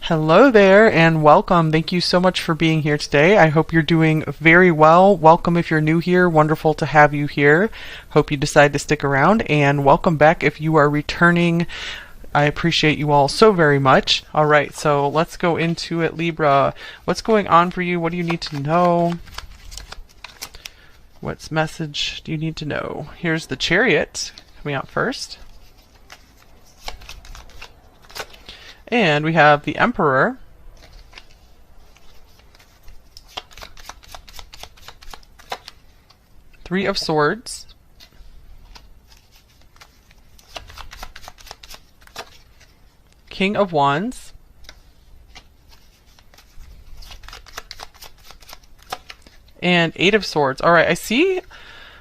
Hello there and welcome. Thank you so much for being here today. I hope you're doing very well. Welcome if you're new here. Wonderful to have you here. Hope you decide to stick around, and welcome back if you are returning. I appreciate you all so very much. All right, so let's go into it, Libra. What's going on for you? What do you need to know? What message do you need to know? Here's the Chariot coming out first. And we have the Emperor. Three of Swords. King of Wands. And Eight of Swords. All right, I see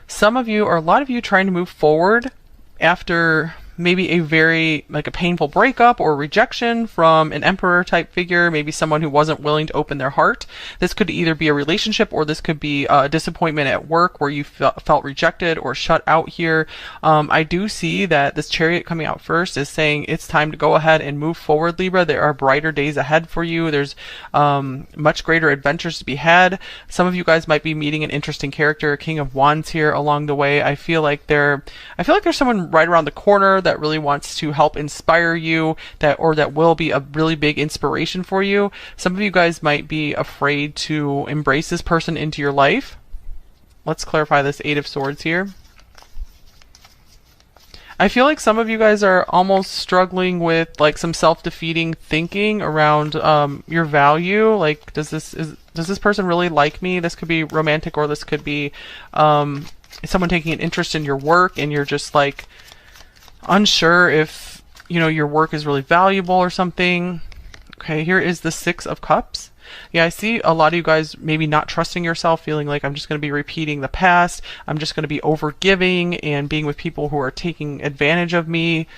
some of you, or a lot of you, trying to move forward after maybe a very a painful breakup or rejection from an emperor type figure, maybe someone who wasn't willing to open their heart. This could either be a relationship, or this could be a disappointment at work where you felt rejected or shut out here. I do see that this Chariot coming out first is saying it's time to go ahead and move forward, Libra. There are brighter days ahead for you. There's much greater adventures to be had. Some of you guys might be meeting an interesting character, King of Wands here along the way. I feel like there's someone right around the corner that really wants to help inspire you, that will be a really big inspiration for you. Some of you guys might be afraid to embrace this person into your life. Let's clarify this Eight of Swords here. I feel like some of you guys are almost struggling with some self-defeating thinking around your value. Like, does this person really like me? This could be romantic, or this could be someone taking an interest in your work, and you're just unsure if your work is really valuable or something. Okay, here is the Six of Cups. Yeah, I see a lot of you guys maybe not trusting yourself, feeling like I'm just going to be repeating the past. I'm just going to be overgiving and being with people who are taking advantage of me.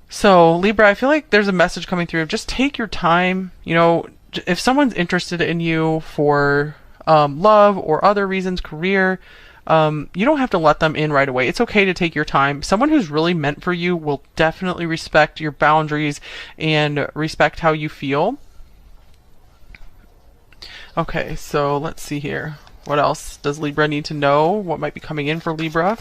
So Libra, I feel like there's a message coming through of just take your time. If someone's interested in you for love or other reasons, career, you don't have to let them in right away. It's okay to take your time. Someone who's really meant for you will definitely respect your boundaries and respect how you feel. Okay, so let's see here. What else does Libra need to know? What might be coming in for Libra?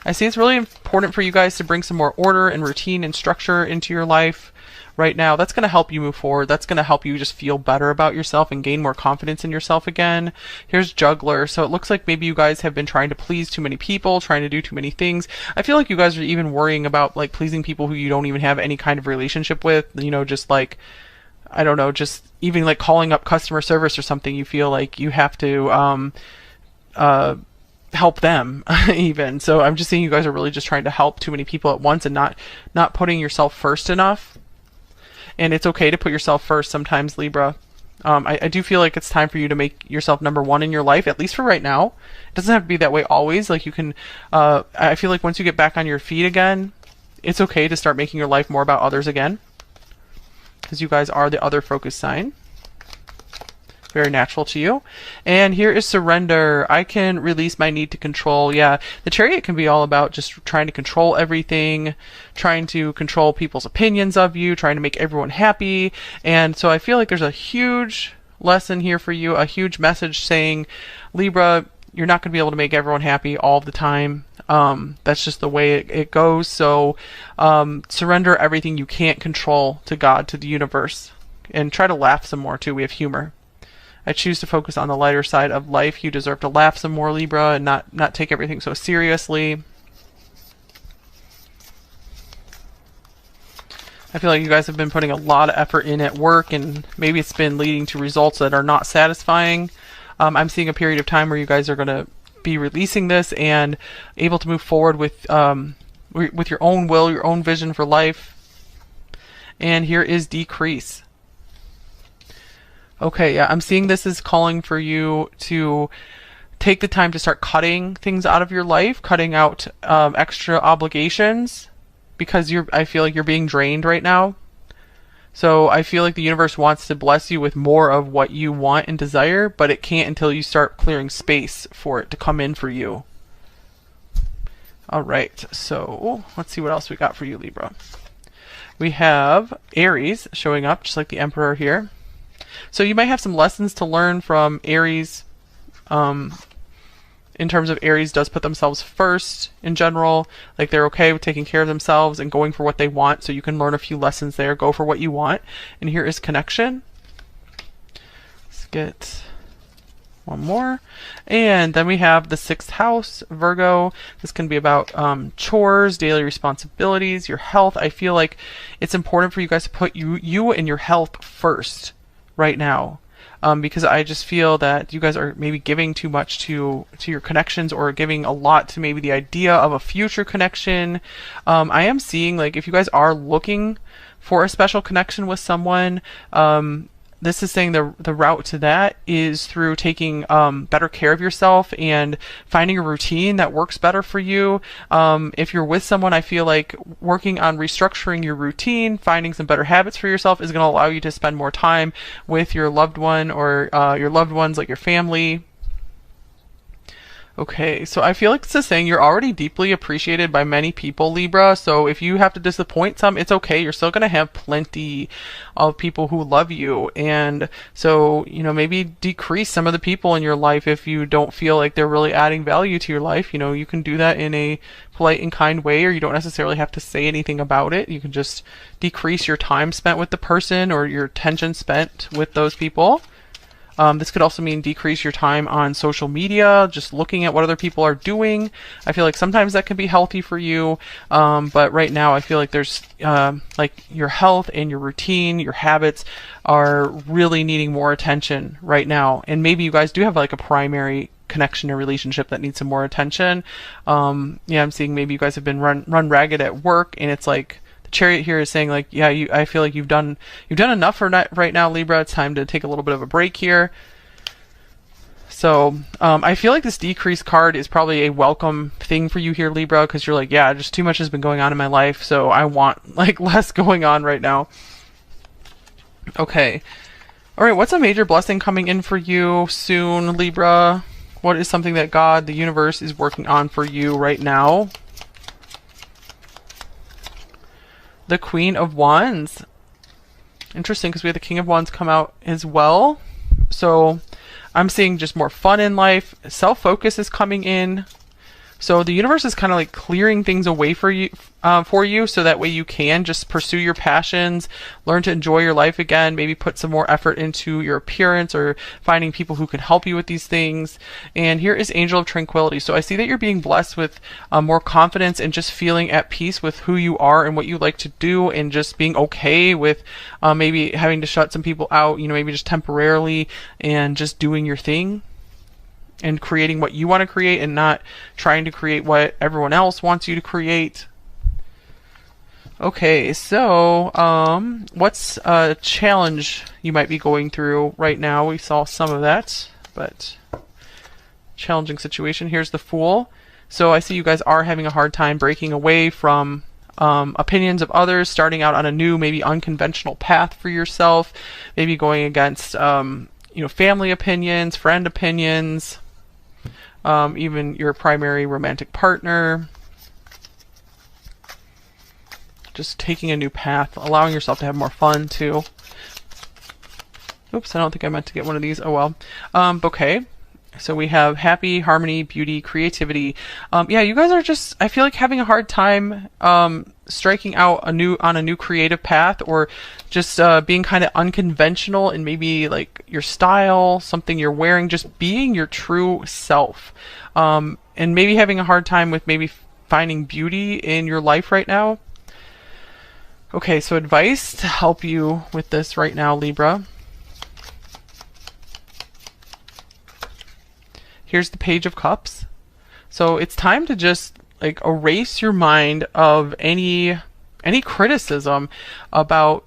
I see it's really important for you guys to bring some more order and routine and structure into your life right now. That's going to help you move forward. That's going to help you just feel better about yourself and gain more confidence in yourself again. Here's Juggler. So it looks like maybe you guys have been trying to please too many people, trying to do too many things. I feel like you guys are even worrying about pleasing people who you don't even have any kind of relationship with. Just I don't know, just even calling up customer service or something. You feel like you have to help them even. So I'm just seeing you guys are really just trying to help too many people at once and not putting yourself first enough. And it's okay to put yourself first sometimes, Libra. I do feel like it's time for you to make yourself number one in your life, at least for right now. It doesn't have to be that way always. You can, I feel like once you get back on your feet again, it's okay to start making your life more about others again. Because you guys are the other focus sign. Very natural to you. And here is Surrender. I can release my need to control. Yeah, the Chariot can be all about just trying to control everything, trying to control people's opinions of you, trying to make everyone happy. And so I feel like there's a huge lesson here for you, a huge message saying, Libra, you're not going to be able to make everyone happy all the time. That's just the way it goes. So surrender everything you can't control to God, to the universe, and try to laugh some more too. We have humor. I choose to focus on the lighter side of life. You deserve to laugh some more, Libra, and not take everything so seriously. I feel like you guys have been putting a lot of effort in at work, and maybe it's been leading to results that are not satisfying. I'm seeing a period of time where you guys are going to be releasing this and able to move forward with your own will, your own vision for life. And here is Decrease. Okay, yeah, I'm seeing this as calling for you to take the time to start cutting things out of your life, cutting out extra obligations, because I feel like you're being drained right now. So I feel like the universe wants to bless you with more of what you want and desire, but it can't until you start clearing space for it to come in for you. All right, so let's see what else we got for you, Libra. We have Aries showing up, just like the Emperor here. So you might have some lessons to learn from Aries. In terms of Aries does put themselves first in general. Like they're okay with taking care of themselves and going for what they want. So you can learn a few lessons there. Go for what you want. And here is connection. Let's get one more. And then we have the 6th house, Virgo. This can be about chores, daily responsibilities, your health. I feel like it's important for you guys to put you and your health first right now. Because I just feel that you guys are maybe giving too much to your connections, or giving a lot to maybe the idea of a future connection. I am seeing, like, if you guys are looking for a special connection with someone, this is saying the route to that is through taking better care of yourself and finding a routine that works better for you. If you're with someone, I feel like working on restructuring your routine, finding some better habits for yourself is going to allow you to spend more time with your loved one, or your loved ones, like your family. Okay, so I feel like this is saying you're already deeply appreciated by many people, Libra. So if you have to disappoint some, it's okay. You're still going to have plenty of people who love you. And so, you know, maybe decrease some of the people in your life if you don't feel like they're really adding value to your life. You know, you can do that in a polite and kind way, or you don't necessarily have to say anything about it. You can just decrease your time spent with the person, or your attention spent with those people. This could also mean decrease your time on social media, just looking at what other people are doing. I feel like sometimes that can be healthy for you, but right now I feel like there's like your health and your routine, your habits are really needing more attention right now. And maybe you guys do have like a primary connection or relationship that needs some more attention. Yeah, I'm seeing maybe you guys have been run ragged at work, and it's like the Chariot here is saying, like, yeah, I feel like you've done enough for right now, Libra. It's time to take a little bit of a break here. So I feel like this decrease card is probably a welcome thing for you here, Libra, because you're like, yeah, just too much has been going on in my life, so I want like less going on right now. Okay. All right, what's a major blessing coming in for you soon, Libra? What is something that God, the universe, is working on for you right now? The Queen of Wands. Interesting, because we have the King of Wands come out as well. So I'm seeing just more fun in life. Self-focus is coming in. So the universe is kind of like clearing things away for you, so that way you can just pursue your passions, learn to enjoy your life again, maybe put some more effort into your appearance, or finding people who can help you with these things. And here is Angel of Tranquility. So I see that you're being blessed with more confidence and just feeling at peace with who you are and what you like to do, and just being okay with maybe having to shut some people out, you know, maybe just temporarily, and just doing your thing and creating what you want to create, and not trying to create what everyone else wants you to create. Okay, so what's a challenge you might be going through right now? We saw some of that, but challenging situation. Here's the Fool. So I see you guys are having a hard time breaking away from opinions of others, starting out on a new, maybe unconventional path for yourself, maybe going against you know, family opinions, friend opinions, even your primary romantic partner. Just taking a new path, allowing yourself to have more fun too. Oops, I don't think I meant to get one of these. Oh well. Okay. So we have happy, harmony, beauty, creativity. Yeah, you guys are just, I feel like, having a hard time striking out on a new creative path, or just being kind of unconventional in maybe like your style, something you're wearing, just being your true self. And maybe having a hard time with maybe finding beauty in your life right now. Okay, so advice to help you with this right now, Libra. Here's the Page of Cups. So it's time to just like erase your mind of any criticism about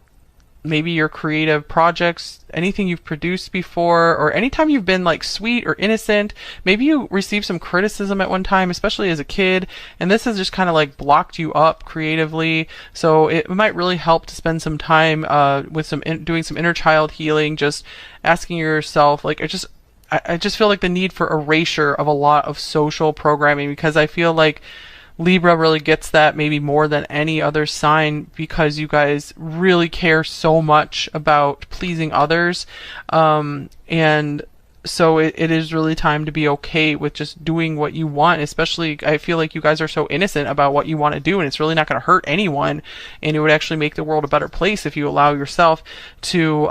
maybe your creative projects, anything you've produced before, or anytime you've been like sweet or innocent. Maybe you received some criticism at one time, especially as a kid, and this has just kind of like blocked you up creatively. So it might really help to spend some time with doing some inner child healing, just asking yourself, like, I just feel like the need for erasure of a lot of social programming, because I feel like Libra really gets that maybe more than any other sign, because you guys really care so much about pleasing others. And so it is really time to be okay with just doing what you want. Especially, I feel like you guys are so innocent about what you want to do, and it's really not going to hurt anyone, and it would actually make the world a better place if you allow yourself to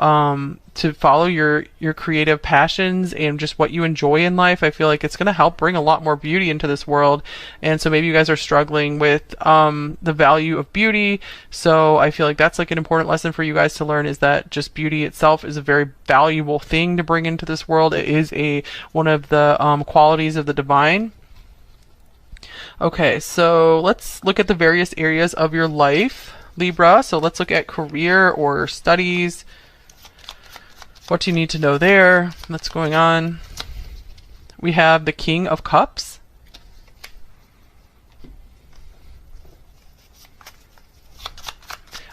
follow your creative passions and just what you enjoy in life. I feel like it's going to help bring a lot more beauty into this world. And so maybe you guys are struggling with the value of beauty. So I feel like that's like an important lesson for you guys to learn, is that just beauty itself is a very valuable thing to bring into this world. It is one of the qualities of the divine. Okay, so let's look at the various areas of your life, Libra. So let's look at career or studies. What do you need to know there? What's going on? We have the King of Cups.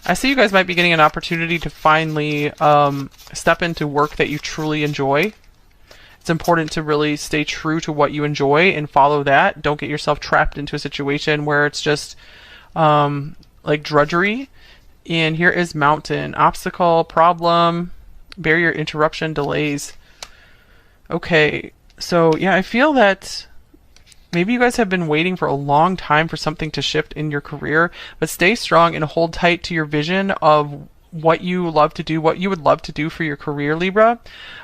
I see you guys might be getting an opportunity to finally step into work that you truly enjoy. It's important to really stay true to what you enjoy and follow that. Don't get yourself trapped into a situation where it's just like drudgery. And here is Mountain. Obstacle, problem, barrier, interruption, delays. Okay, so yeah, I feel that maybe you guys have been waiting for a long time for something to shift in your career, but stay strong and hold tight to your vision of what you love to do, what you would love to do for your career, Libra.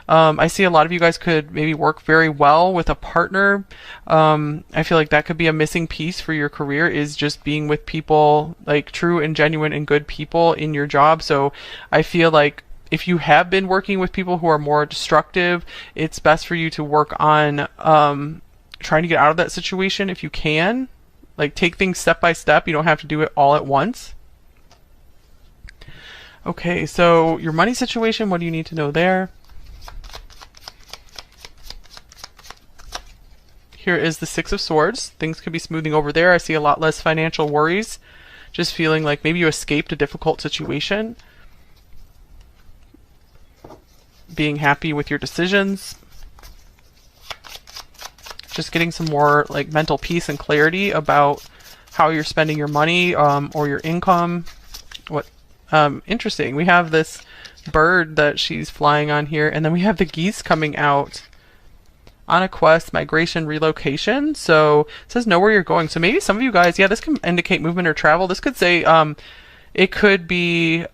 I see a lot of you guys could maybe work very well with a partner. I feel like that could be a missing piece for your career, is just being with people, like true and genuine and good people in your job. So I feel like if you have been working with people who are more destructive, it's best for you to work on trying to get out of that situation if you can. Like, take things step by step. You don't have to do it all at once. Okay, so your money situation, what do you need to know there? Here is the Six of Swords. Things could be smoothing over there. I see a lot less financial worries. Just feeling like maybe you escaped a difficult situation. Being happy with your decisions. Just getting some more like mental peace and clarity about how you're spending your money or your income. What interesting. We have this bird that she's flying on here, and then we have the geese coming out. On a quest, migration, relocation. So it says know where you're going. So maybe some of you guys, yeah, this can indicate movement or travel. This could say it could be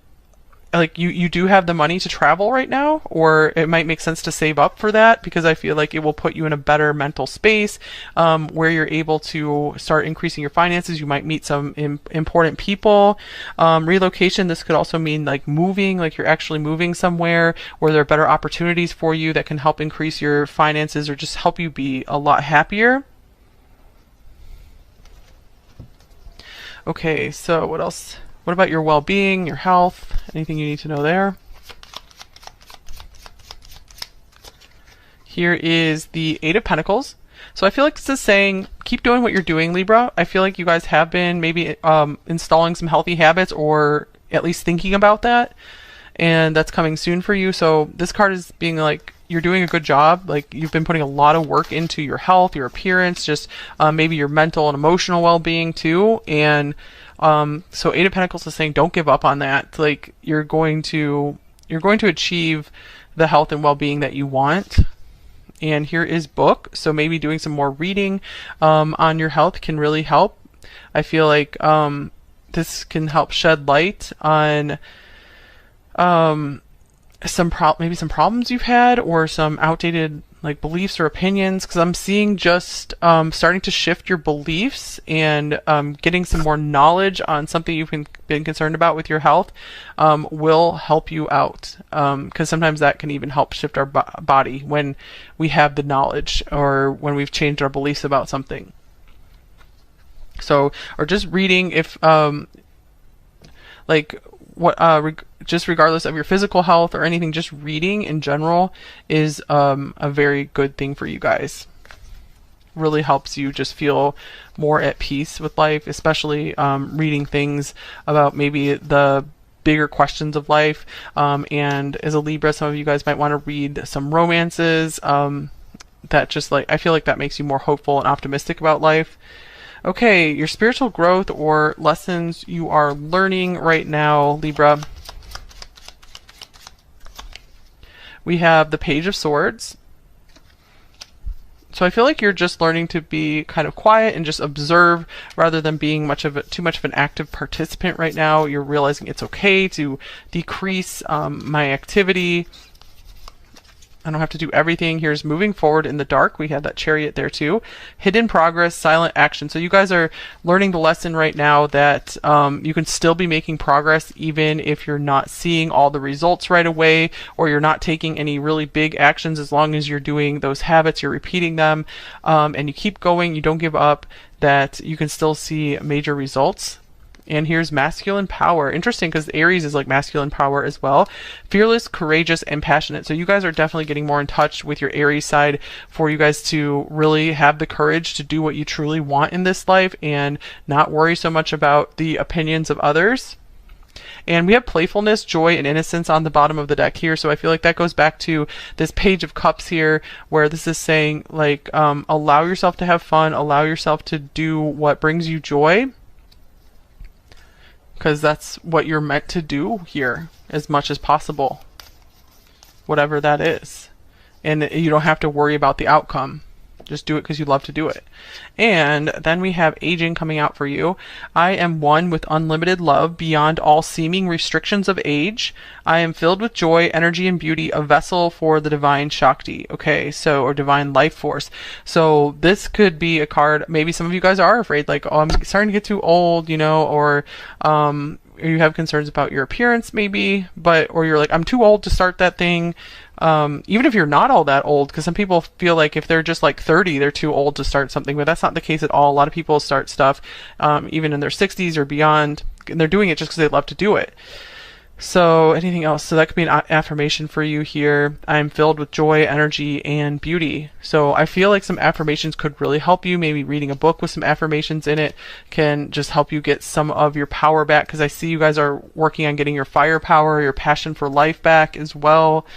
like you do have the money to travel right now, or it might make sense to save up for that, because I feel like it will put you in a better mental space where you're able to start increasing your finances. You might meet some important people. Relocation, this could also mean like moving, like you're actually moving somewhere where there are better opportunities for you that can help increase your finances or just help you be a lot happier. Okay, so what else? What about your well-being, your health? Anything you need to know there? Here is the Eight of Pentacles. So I feel like this is saying, keep doing what you're doing, Libra. I feel like you guys have been maybe installing some healthy habits, or at least thinking about that. And that's coming soon for you. So this card is being like, you're doing a good job. Like, you've been putting a lot of work into your health, your appearance, just maybe your mental and emotional well-being too. And so Eight of Pentacles is saying, don't give up on that. Like, you're going to achieve the health and well-being that you want. And here is Book. So maybe doing some more reading on your health can really help. I feel like this can help shed light on maybe some problems you've had, or some outdated like beliefs or opinions, because I'm seeing just starting to shift your beliefs and getting some more knowledge on something you've been concerned about with your health will help you out, because sometimes that can even help shift our body when we have the knowledge, or when we've changed our beliefs about something. So, or just reading, if like what just regardless of your physical health or anything, just reading in general is a very good thing for you guys. Really helps you just feel more at peace with life, especially reading things about maybe the bigger questions of life. And as a Libra, some of you guys might want to read some romances that just, like, I feel like that makes you more hopeful and optimistic about life. Okay, your spiritual growth or lessons you are learning right now, Libra. We have the Page of Swords. So I feel like you're just learning to be kind of quiet and just observe rather than being too much of an active participant right now. You're realizing it's okay to decrease my activity. I don't have to do everything. Here's moving forward in the dark. We had that Chariot there too. Hidden progress, silent action. So you guys are learning the lesson right now that you can still be making progress even if you're not seeing all the results right away, or you're not taking any really big actions. As long as you're doing those habits, you're repeating them, and you keep going, you don't give up, that you can still see major results. And here's masculine power. Interesting, because Aries is like masculine power as well. Fearless, courageous, and passionate. So you guys are definitely getting more in touch with your Aries side for you guys to really have the courage to do what you truly want in this life and not worry so much about the opinions of others. And we have playfulness, joy, and innocence on the bottom of the deck here. So I feel like that goes back to this Page of Cups here, where this is saying, like, allow yourself to have fun, allow yourself to do what brings you joy, because that's what you're meant to do here as much as possible, whatever that is. And you don't have to worry about the outcome. Just do it because you love to do it. And then we have aging coming out for you. I am one with unlimited love beyond all seeming restrictions of age. I am filled with joy, energy, and beauty, a vessel for the divine Shakti. Okay, so, or divine life force. So this could be a card, maybe some of you guys are afraid, like, oh, I'm starting to get too old, you know, or you have concerns about your appearance maybe, or you're like, I'm too old to start that thing. Even if you're not all that old, because some people feel like if they're just like 30, they're too old to start something, but that's not the case at all. A lot of people start stuff even in their 60s or beyond, and they're doing it just because they love to do it. So anything else? So that could be an affirmation for you here. I'm filled with joy, energy, and beauty. So I feel like some affirmations could really help you. Maybe reading a book with some affirmations in it can just help you get some of your power back, because I see you guys are working on getting your firepower, your passion for life back as well.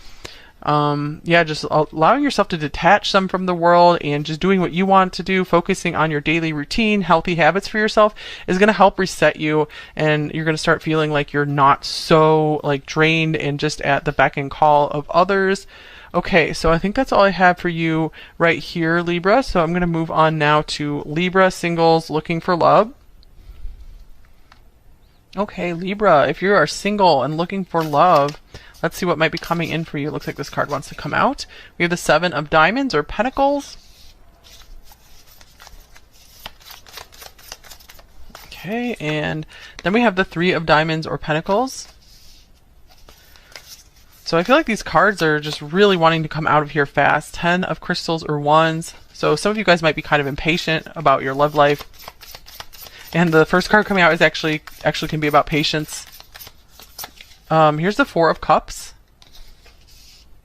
Yeah, just allowing yourself to detach some from the world and just doing what you want to do, focusing on your daily routine, healthy habits for yourself is going to help reset you, and you're going to start feeling like you're not so like drained and just at the beck and call of others. Okay, so I think that's all I have for you right here, Libra. So I'm going to move on now to Libra singles looking for love. Okay, Libra, if you are single and looking for love, let's see what might be coming in for you. It looks like this card wants to come out. We have the Seven of Diamonds or Pentacles. Okay, and then we have the Three of Diamonds or Pentacles. So I feel like these cards are just really wanting to come out of here fast. 10 of Crystals or Wands. So some of you guys might be kind of impatient about your love life. And the first card coming out is actually can be about patience. Here's the Four of Cups.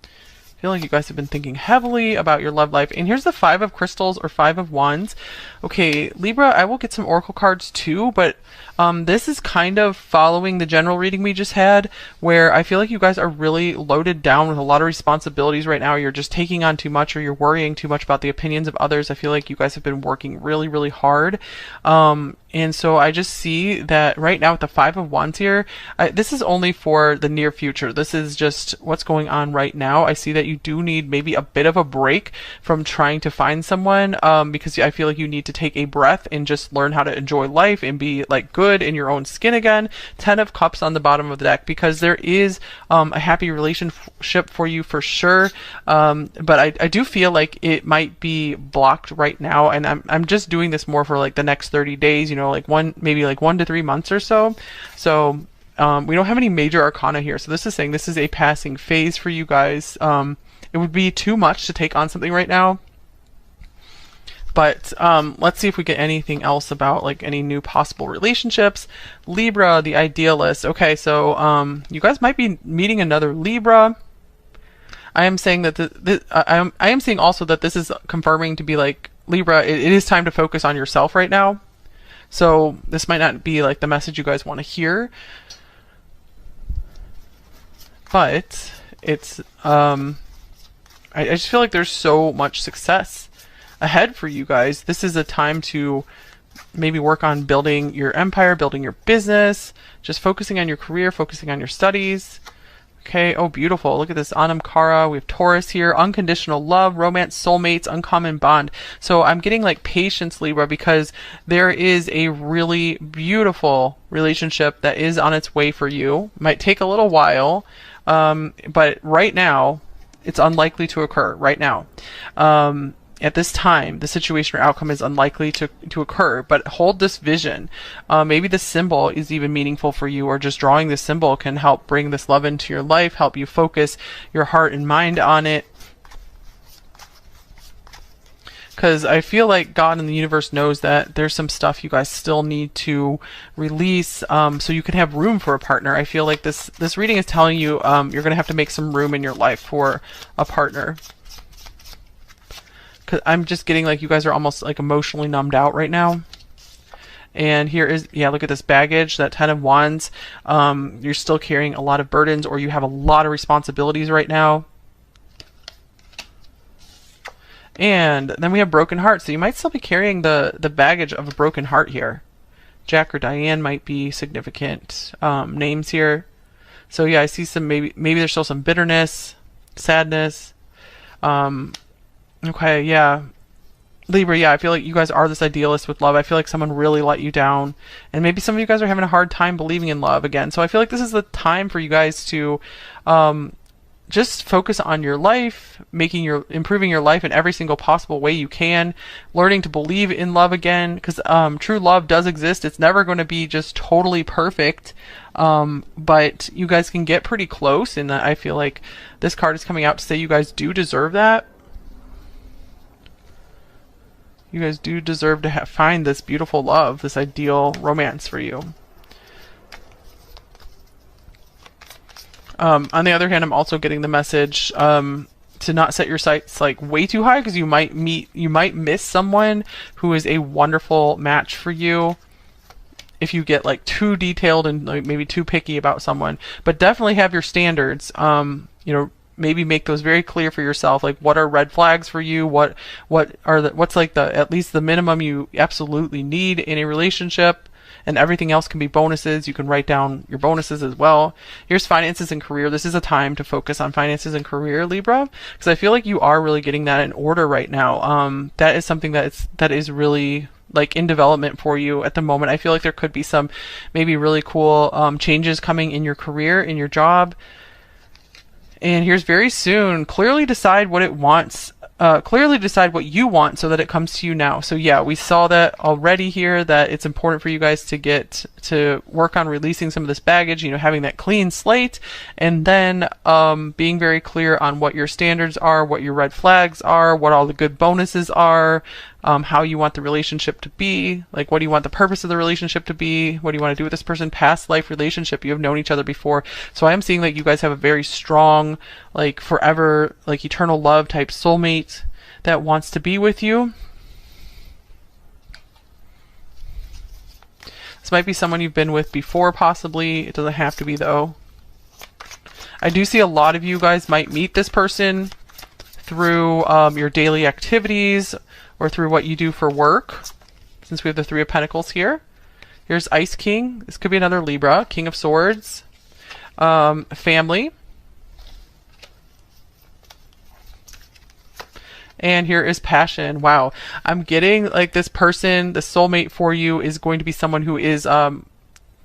I feel like you guys have been thinking heavily about your love life. And here's the Five of Crystals or Five of Wands. Okay, Libra, I will get some oracle cards too, but this is kind of following the general reading we just had, where I feel like you guys are really loaded down with a lot of responsibilities right now. You're just taking on too much, or you're worrying too much about the opinions of others. I feel like you guys have been working really, really hard. And so I just see that right now with the Five of Wands here, this is only for the near future. This is just what's going on right now. I see that you do need maybe a bit of a break from trying to find someone, because I feel like you need to take a breath and just learn how to enjoy life and be like good in your own skin again. 10 of Cups on the bottom of the deck, because there is a happy relationship for you for sure. But I do feel like it might be blocked right now, and I'm just doing this more for like the next 30 days, you know, like maybe 1 to 3 months or so. So we don't have any major arcana here, so this is saying this is a passing phase for you guys. It would be too much to take on something right now, but let's see if we get anything else about like any new possible relationships. Libra, the idealist. Okay, so you guys might be meeting another Libra. I am saying that I am seeing also that this is confirming to be like, Libra, it is time to focus on yourself right now. So this might not be like the message you guys want to hear, but it's I just feel like there's so much success ahead for you guys. This is a time to maybe work on building your empire, building your business, just focusing on your career, focusing on your studies. Okay, oh beautiful. Look at this Anam Kara. We have Taurus here. Unconditional love, romance, soulmates, uncommon bond. So I'm getting like patience, Libra, because there is a really beautiful relationship that is on its way for you. Might take a little while, but right now, it's unlikely to occur right now. At this time, the situation or outcome is unlikely to occur, but hold this vision. Maybe the symbol is even meaningful for you, or just drawing this symbol can help bring this love into your life, help you focus your heart and mind on it. Because I feel like God and the universe knows that there's some stuff you guys still need to release, so you can have room for a partner. I feel like this reading is telling you you're going to have to make some room in your life for a partner. Cause I'm just getting like you guys are almost like emotionally numbed out right now. And here is, yeah, look at this baggage, that 10 of Wands. You're still carrying a lot of burdens, or you have a lot of responsibilities right now. And then we have broken heart. So you might still be carrying the baggage of a broken heart here. Jack or Diane might be significant names here. So yeah, I see some, maybe there's still some bitterness, sadness. Okay, yeah. Libra, yeah, I feel like you guys are this idealist with love. I feel like someone really let you down. And maybe some of you guys are having a hard time believing in love again. So I feel like this is the time for you guys to just focus on your life, improving your life in every single possible way you can, learning to believe in love again, because true love does exist. It's never going to be just totally perfect, but you guys can get pretty close, and I feel like this card is coming out to say you guys do deserve that. You guys do deserve to find this beautiful love, this ideal romance for you. On the other hand, I'm also getting the message to not set your sights like way too high, because you might miss someone who is a wonderful match for you if you get like too detailed and like maybe too picky about someone. But definitely have your standards. Maybe make those very clear for yourself. Like, what are red flags for you? What's like at least the minimum you absolutely need in a relationship, and everything else can be bonuses. You can write down your bonuses as well. Here's finances and career. This is a time to focus on finances and career, Libra, because I feel like you are really getting that in order right now. That is something that is really like in development for you at the moment. I feel like there could be some maybe really cool changes coming in your career, in your job. And here's very soon, clearly decide what it wants. Clearly decide what you want so that it comes to you now. So yeah, we saw that already here, that it's important for you guys to get to work on releasing some of this baggage, having that clean slate, and then being very clear on what your standards are, what your red flags are, what all the good bonuses are, how you want the relationship to be, like what do you want the purpose of the relationship to be, what do you want to do with this person, past life relationship, you have known each other before. So I am seeing that you guys have a very strong, like forever, like eternal love type soulmate that wants to be with you. This might be someone you've been with before, possibly. It doesn't have to be, though. I do see a lot of you guys might meet this person through your daily activities or through what you do for work, since we have the Three of Pentacles here. Here's Ice King. This could be another Libra. King of Swords. Family. And here is passion. Wow. I'm getting like this person, the soulmate for you is going to be someone who is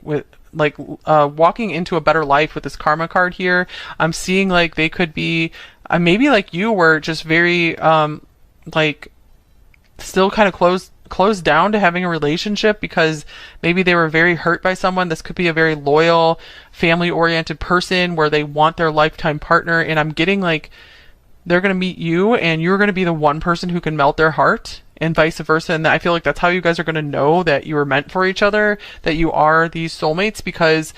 walking into a better life with this karma card here. I'm seeing like they could be maybe like you were just very still kind of closed down to having a relationship because maybe they were very hurt by someone. This could be a very loyal, family-oriented person where they want their lifetime partner, and I'm getting like they're going to meet you and you're going to be the one person who can melt their heart, and vice versa. And I feel like that's how you guys are going to know that you were meant for each other, that you are these soulmates, because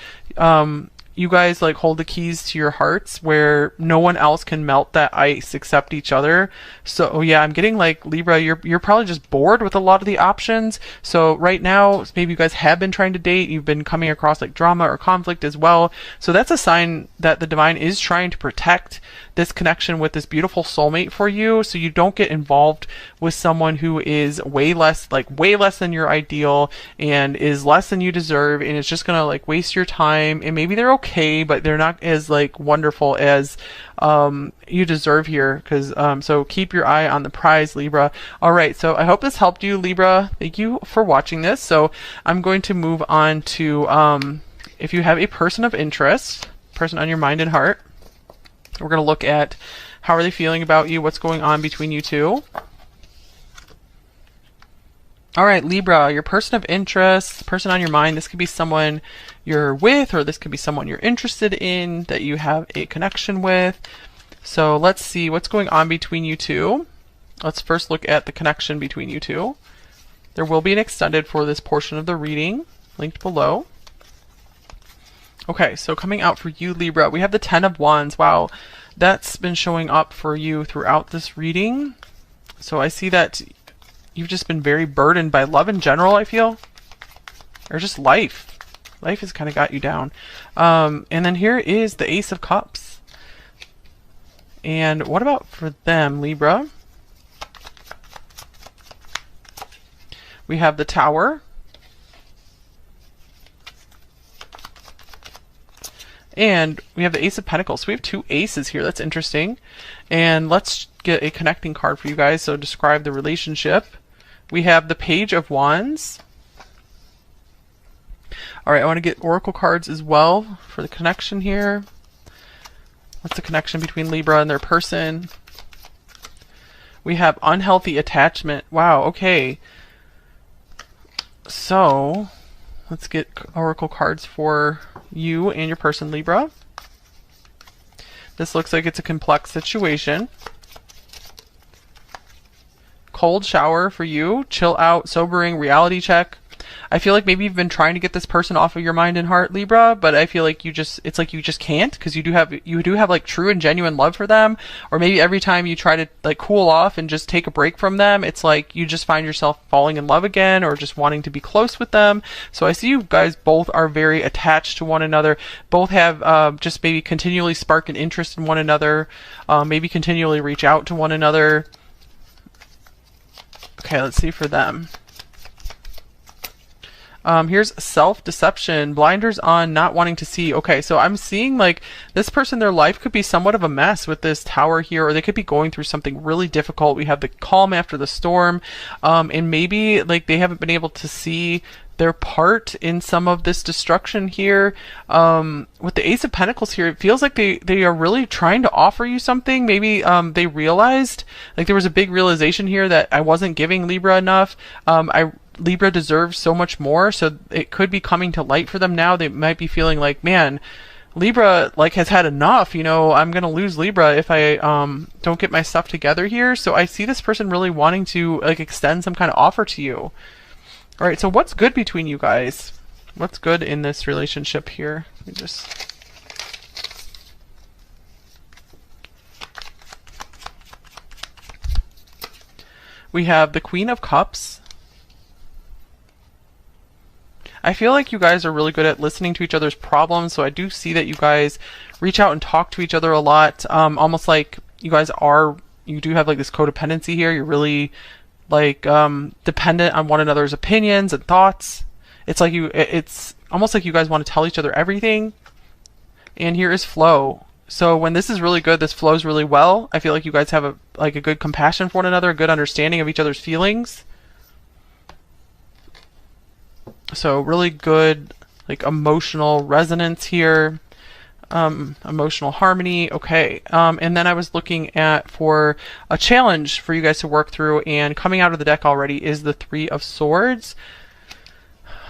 you guys like hold the keys to your hearts where no one else can melt that ice except each other. So yeah, I'm getting like Libra, you're probably just bored with a lot of the options. So right now, maybe you guys have been trying to date, you've been coming across like drama or conflict as well. So that's a sign that the divine is trying to protect this connection with this beautiful soulmate for you, so you don't get involved with someone who is way less than your ideal and is less than you deserve, and it's just gonna like waste your time. And maybe they're okay, but they're not as like wonderful as you deserve here. Because so keep your eye on the prize, Libra. All right, so I hope this helped you, Libra. Thank you for watching this. So I'm going to move on to if you have a person of interest, person on your mind and heart. We're going to look at how are they feeling about you, what's going on between you two. All right, Libra, your person of interest, person on your mind. This could be someone you're with, or this could be someone you're interested in, that you have a connection with. So let's see what's going on between you two. Let's first look at the connection between you two. There will be an extended for this portion of the reading, linked below. Okay, so coming out for you, Libra, we have the 10 of Wands. Wow, that's been showing up for you throughout this reading. So I see that you've just been very burdened by love in general, I feel. Or just life. Life has kind of got you down. And then here is the Ace of Cups. And what about for them, Libra? We have the Tower. And we have the Ace of Pentacles. So we have two aces here. That's interesting. And let's get a connecting card for you guys. So describe the relationship. We have the Page of Wands. All right, I want to get oracle cards as well for the connection here. What's the connection between Libra and their person? We have unhealthy attachment. Wow, okay. So let's get oracle cards for you and your person, Libra. This looks like it's a complex situation. Cold shower for you. Chill out, sobering, reality check. I feel like maybe you've been trying to get this person off of your mind and heart, Libra, but I feel like it's like you just can't, because you do have like true and genuine love for them. Or maybe every time you try to like cool off and just take a break from them, it's like you just find yourself falling in love again, or just wanting to be close with them. So I see you guys both are very attached to one another. Both have just maybe continually spark an interest in one another, maybe continually reach out to one another. Okay, let's see for them. Here's self-deception, blinders on, not wanting to see. Okay, so I'm seeing like this person, their life could be somewhat of a mess with this Tower here, or they could be going through something really difficult. We have the calm after the storm, and maybe like they haven't been able to see their part in some of this destruction here. With the Ace of Pentacles here, it feels like they are really trying to offer you something. Maybe they realized, like there was a big realization here that I wasn't giving Libra enough. Libra deserves so much more, so it could be coming to light for them now. They might be feeling like, man, Libra like has had enough, you know, I'm gonna lose Libra if I don't get my stuff together here. So I see this person really wanting to like extend some kind of offer to you. All right, so what's good between you guys? What's good in this relationship here? Let me just... We have the Queen of Cups. I feel like you guys are really good at listening to each other's problems, so I do see that you guys reach out and talk to each other a lot. Almost like you do have like this codependency here. You're really like dependent on one another's opinions and thoughts. It's almost like you guys want to tell each other everything. And here is flow. So when this is really good, this flows really well. I feel like you guys have a good compassion for one another, a good understanding of each other's feelings. So really good like emotional resonance here, emotional harmony. Okay, and then I was looking at for a challenge for you guys to work through, and coming out of the deck already is the Three of Swords.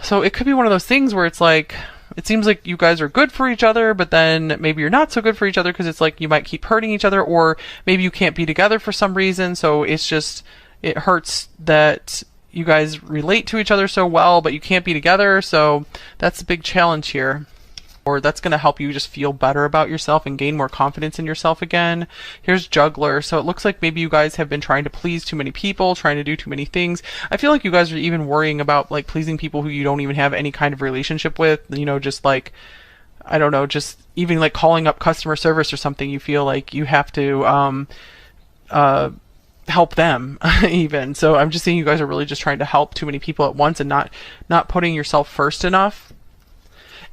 So it could be one of those things where it's like, it seems like you guys are good for each other, but then maybe you're not so good for each other, because it's like you might keep hurting each other, or maybe you can't be together for some reason. So it's just, it hurts that you guys relate to each other so well, but you can't be together. So that's a big challenge here. or that's going to help you just feel better about yourself and gain more confidence in yourself again. Here's Juggler. So it looks like maybe you guys have been trying to please too many people, trying to do too many things. I feel like you guys are even worrying about like pleasing people who you don't even have any kind of relationship with, you know, just like, I don't know, just even like calling up customer service or something. You feel like you have to help them even. So I'm just seeing you guys are really just trying to help too many people at once and not putting yourself first enough.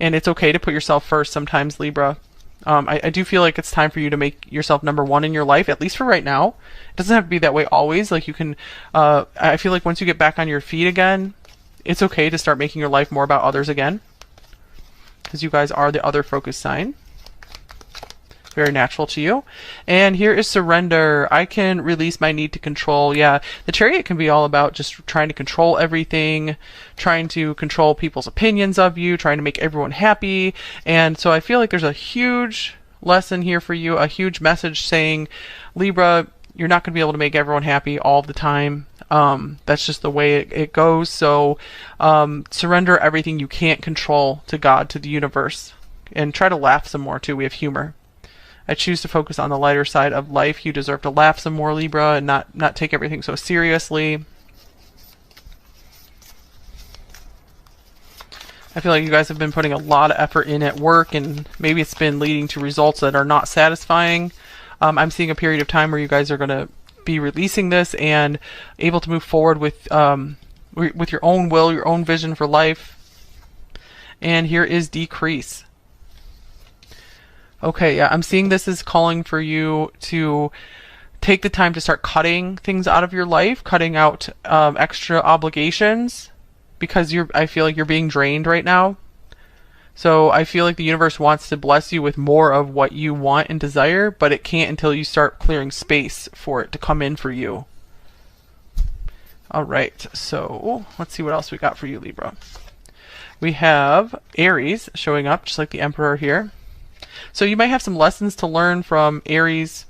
And it's okay to put yourself first sometimes, Libra. I do feel like it's time for you to make yourself number one in your life, at least for right now. It doesn't have to be that way always. Like you can, I feel like once you get back on your feet again, it's okay to start making your life more about others again. Because you guys are the other focus sign. Very natural to you. And here is Surrender. I can release my need to control. Yeah, the Chariot can be all about just trying to control everything, trying to control people's opinions of you, trying to make everyone happy. And so I feel like there's a huge lesson here for you, a huge message saying, Libra, you're not going to be able to make everyone happy all the time. That's just the way it goes. So surrender everything you can't control to God, to the universe. And try to laugh some more too. We have humor. I choose to focus on the lighter side of life. You deserve to laugh some more, Libra, and not take everything so seriously. I feel like you guys have been putting a lot of effort in at work, and maybe it's been leading to results that are not satisfying. I'm seeing a period of time where you guys are going to be releasing this and able to move forward with your own will, your own vision for life. And here is Decrease. Okay, yeah, I'm seeing this as calling for you to take the time to start cutting things out of your life, cutting out extra obligations, because I feel like you're being drained right now. So I feel like the universe wants to bless you with more of what you want and desire, but it can't until you start clearing space for it to come in for you. All right, so let's see what else we got for you, Libra. We have Aries showing up, just like the Emperor here. So you might have some lessons to learn from Aries